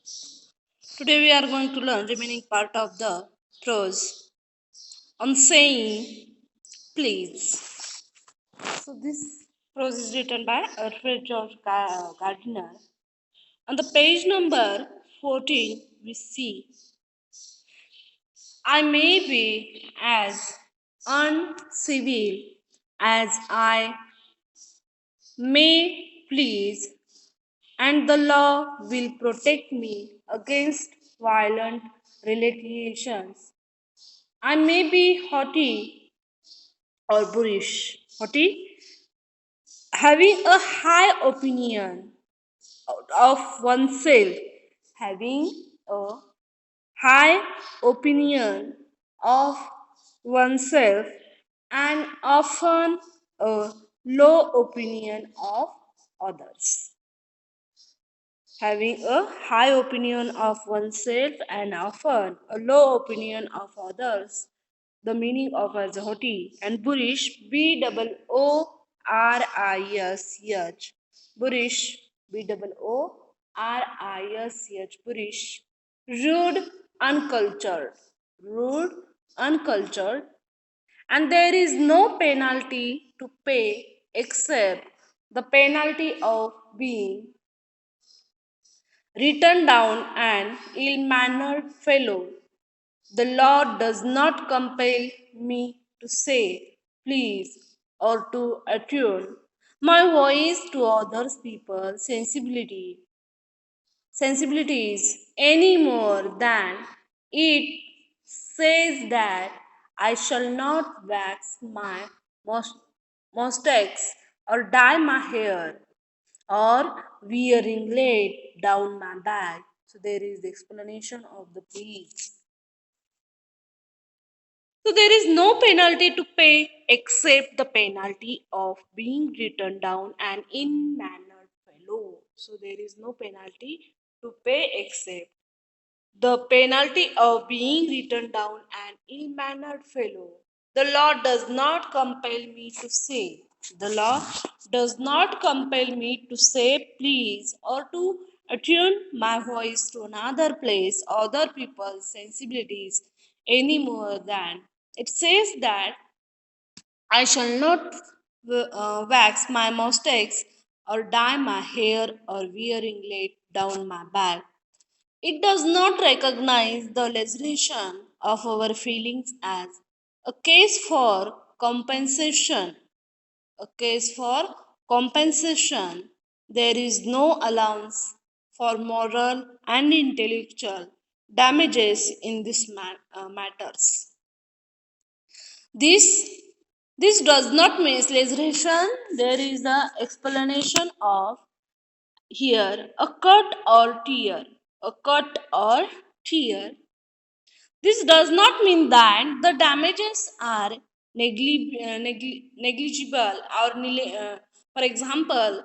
Today we are going to learn remaining part of the prose on saying please. So this prose is written by Alfred George Gardiner. On the page number 14 we see I may be as uncivil as I may please, and the law will protect me against violent retaliations. I may be haughty or boorish. Haughty, having a high opinion of oneself, having a high opinion of oneself, and often a low opinion of others. Having a high opinion of oneself and often a low opinion of others. The meaning of as haughty and boorish, Boorish, boorish, boorish, rude, rude, uncultured, and there is no penalty to pay except the penalty of being written down an ill mannered fellow. The law does not compel me to say, please, or to attune my voice to others people's sensibilities any more than it says that I shall not wax my mustaches or dye my hair or wearing laid down my back. So there is the explanation of the please. So there is no penalty to pay except the penalty of being written down an in-mannered fellow. So there is no penalty to pay except the penalty of being written down an ill-mannered fellow. The law does not compel me to say. The law does not compel me to say please or to attune my voice to another place, other people's sensibilities any more than it says that I shall not wax my mustaches or dye my hair or wearing laid down my back. It does not recognize the laceration of our feelings as a case for compensation. A case for compensation. There is no allowance for moral and intellectual damages in this matters. This this does not mean laceration. There is a explanation of here a cut or tear. A cut or tear. This does not mean that the damages are negligible or for example,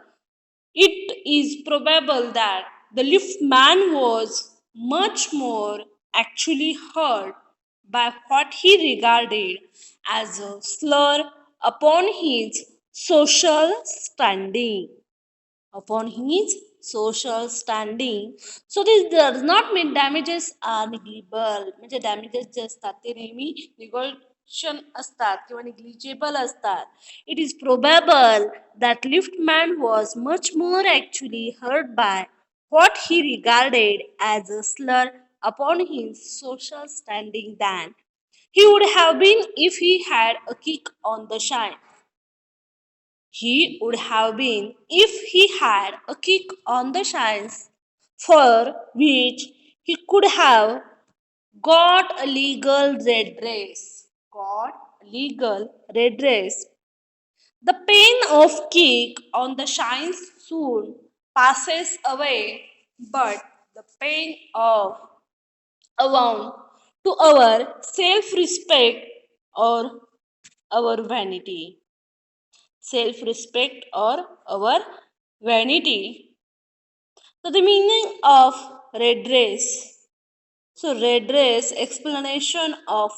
it is probable that the liftman was much more actually hurt by what he regarded as a slur upon his social standing upon his social standing. So this does not mean damages are negligible. म्हणजे damages जे असतात ते नेहमी negotiation असतात किंवा negligible असतात. It is probable that liftman was much more actually hurt by what he regarded as a slur upon his social standing than he would have been if he had a kick on the shine. He would have been if he had a kick on the shines for which he could have got a legal redress. Got legal redress. The pain of kick on the shines soon passes away, but the pain of a wound to our self-respect or our vanity. Self respect or our vanity. So, the meaning of redress. So, redress explanation of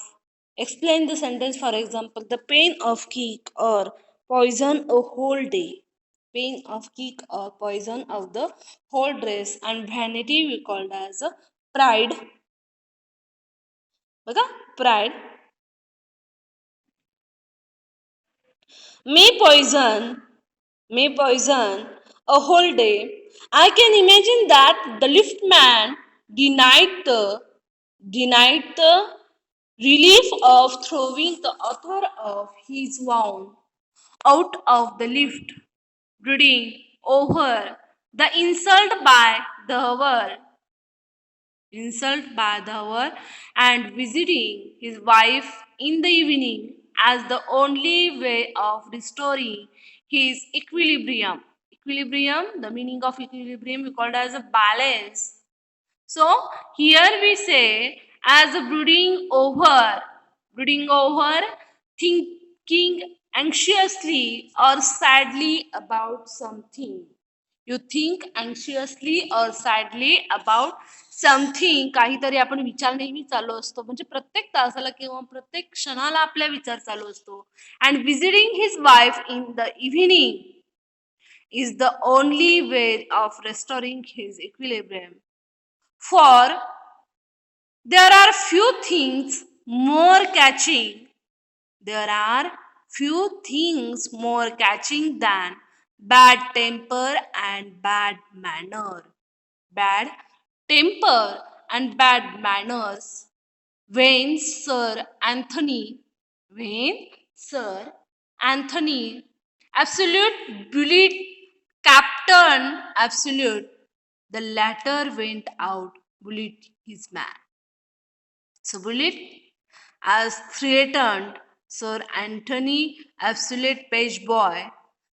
explain the sentence, for example, the pain of kick or poison a whole day. pain of kick or poison of the whole dress, and vanity we called as a pride. बघा pride may poison a whole day. I can imagine that the liftman denied the relief of throwing the author of his wound out of the lift, brooding over the insult by the hour, and visiting his wife in the evening as the only way of restoring his equilibrium. Equilibrium, the meaning of equilibrium we called as a balance. So here we say as a brooding over, thinking anxiously or sadly about something. You think anxiously or sadly about something काहीतरी आपण विचार नेहमी चालू असतो म्हणजे प्रत्येक तासाला किंवा प्रत्येक क्षणाला आपला विचार चालू असतो and visiting his wife in the evening is the only way of restoring his equilibrium. For there are few things more catching. There are few things more catching than bad temper and bad manner. Bad temper and bad manners. When Sir Anthony, when Sir Anthony, absolute bullied Captain Absolute, the latter went out, bullied his man. So bullied as threatened Sir Anthony Absolute page boy.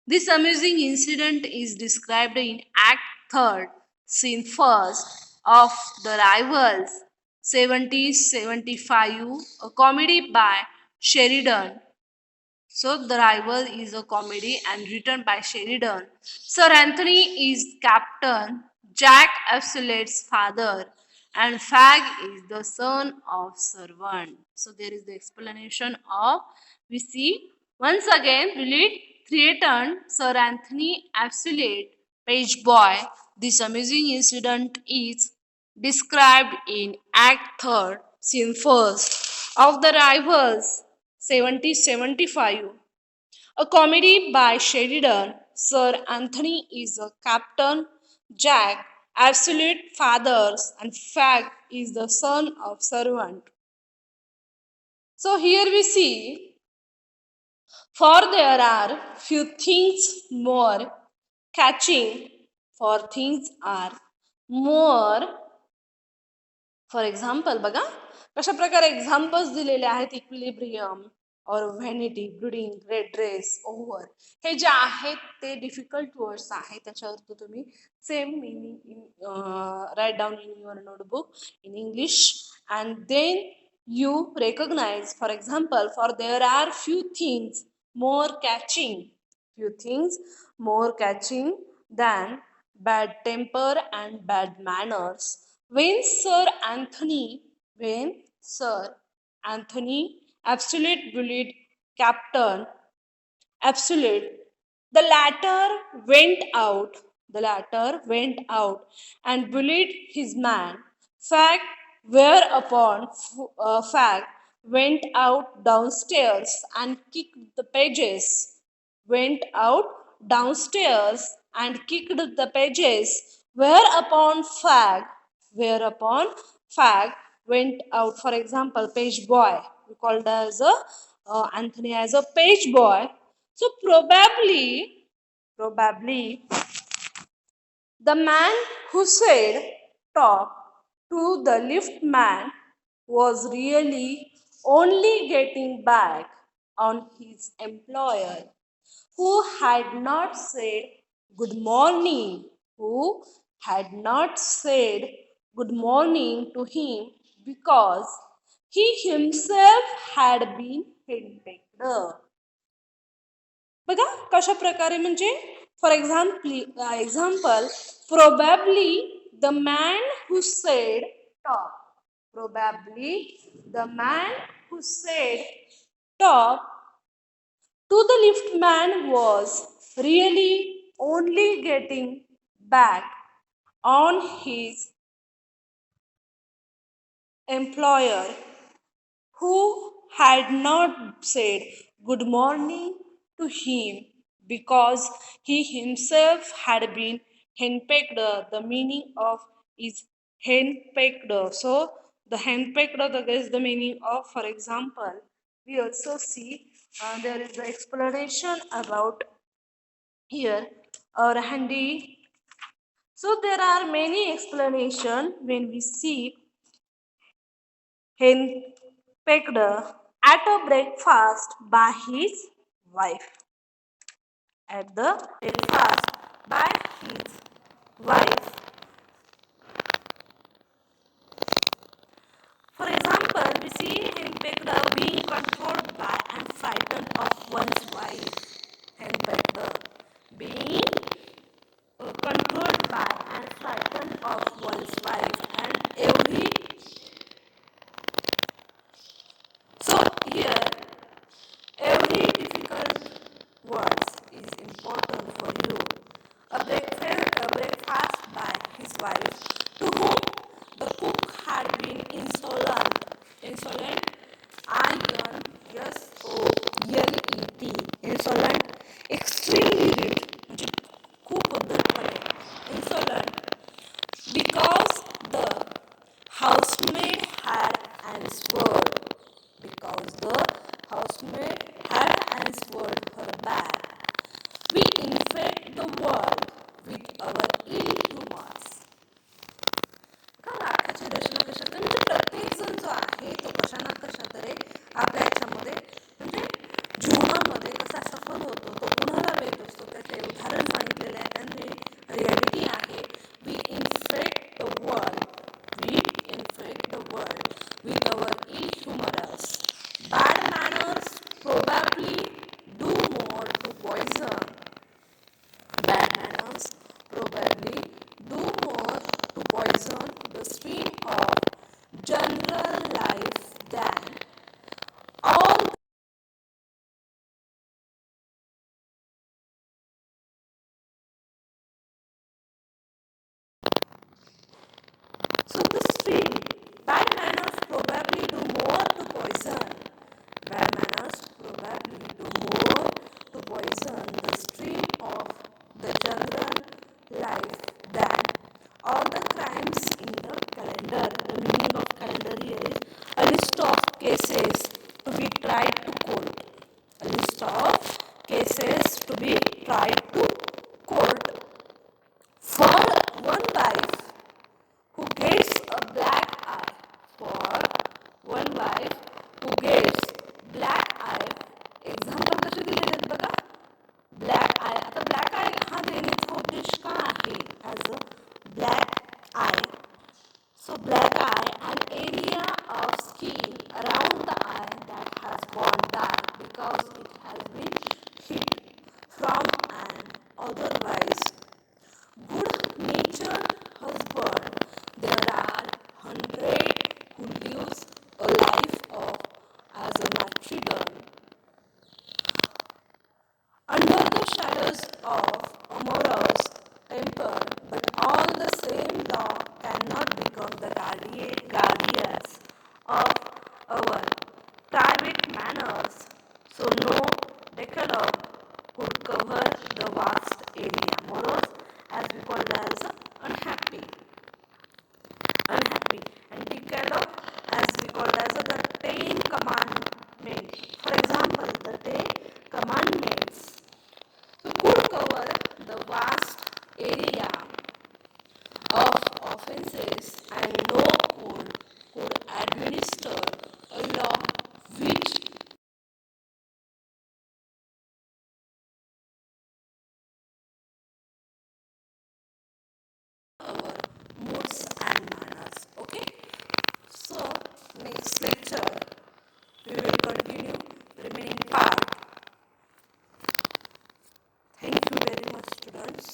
This amusing incident is described in Act 3rd, Scene 1st of The Rivals 7075, a comedy by Sheridan. So, The Rival is a comedy and written by Sheridan. Sir Anthony is Captain Jack Absolute's father, and Fag is the son of servant. So, there is the explanation of we see once again read threatened Sir Anthony Absolute page boy. This amusing incident is described in Act 3rd, Scene 1st of The Rivals 7075. A comedy by Sheridan. Sir Anthony is a captain, Jack, absolute fathers, and Fag is the son of servant. So here we see, for there are few things more catching, for things are more. For example बघा कशा प्रकारे examples दिलेले आहेत equilibrium or vanity brooding redress over हे जे आहेत ते difficult words आहेत त्याच्यावर तुम्ही same meaning write down in your notebook in English and then you recognize, for example, for there are few things more catching than bad temper and bad manners. When Sir Anthony Absolute bullied Captain Absolute, the latter went out and bullied his man. Fact whereupon Fact went out downstairs and kicked the pages. Went out downstairs and kicked the pages. Whereupon Fag went out. For example, page boy. We called as a Anthony as a page boy. So probably the man who said talk to the lift man was really only getting back on his employer, who had not said good morning, to him because he himself had been henpecked. बघा कशा प्रकारे म्हणजे for example probably the man who said talk to the liftman was really only getting back on his employer who had not said good morning to him because he himself had been henpecked. The meaning of is henpecked. So the henpecked is the meaning of, for example, we also see there is the explanation about here or handy. So there are many explanation when we see henpecked at a breakfast by his wife. At the breakfast by his wife. For example, we see henpecked being controlled by and frightened of one's wife. Henpecked being controlled by and frightened of one's wife, and every so here every difficult words is important for you. A breakfast by his wife, to whom the cook had been insolent, INSOLET, insolent, extremely rude, म्हणजे खूप उद्धटपणे, insolent, because the housemaid had answered, because the housemaid had answered her back. We infect the world with our ill humors. का राखाच्या दशला कशा म्हणजे प्रत्येक जण जो आहे तो कशा ना कशा तरी आपल्या याच्यामध्ये म्हणजे जीवनामध्ये कसा सफल होतो तो कुणाला वेध असतो त्याचे उदाहरण सांगितलेले आहे त्यांनी रियालिटी आहे. We infect the world with our ill humors. Bad manners probably do more to poison. Bad manners probably do more to poison the stream of general life than all. So the stream, bad manners probably do more to poison. Bad manners probably do more to poison the stream of the general life than all the crimes in the calendar. The meaning of calendar here is a list of cases to be tried to court. A list of cases to be tried to court. For one wife who gets a black eye, for one wife who gets black eye, example कसे दिलेले आहेत बघा. Black आय, आता black आय हा देण्याचा उद्देश का आहे as a black I. So black eye, an area of skin around the eye that has gone dark because it has been hit from an otherwise good-natured husband. There are 100 who lives a life of as a matridon under the shadows of amorous temper, but all the same law cannot become the guardians of our private manners. So no decalogue could cover the vast area. Morose, as we call it as unhappy, and decalogue, as we call it as the 10 commandments. For example, the 10 commandments could cover the vast area of offenses, and no could administer a law which our moods and manners. Okay, so next lecture we will continue remaining part. Thank you very much, students.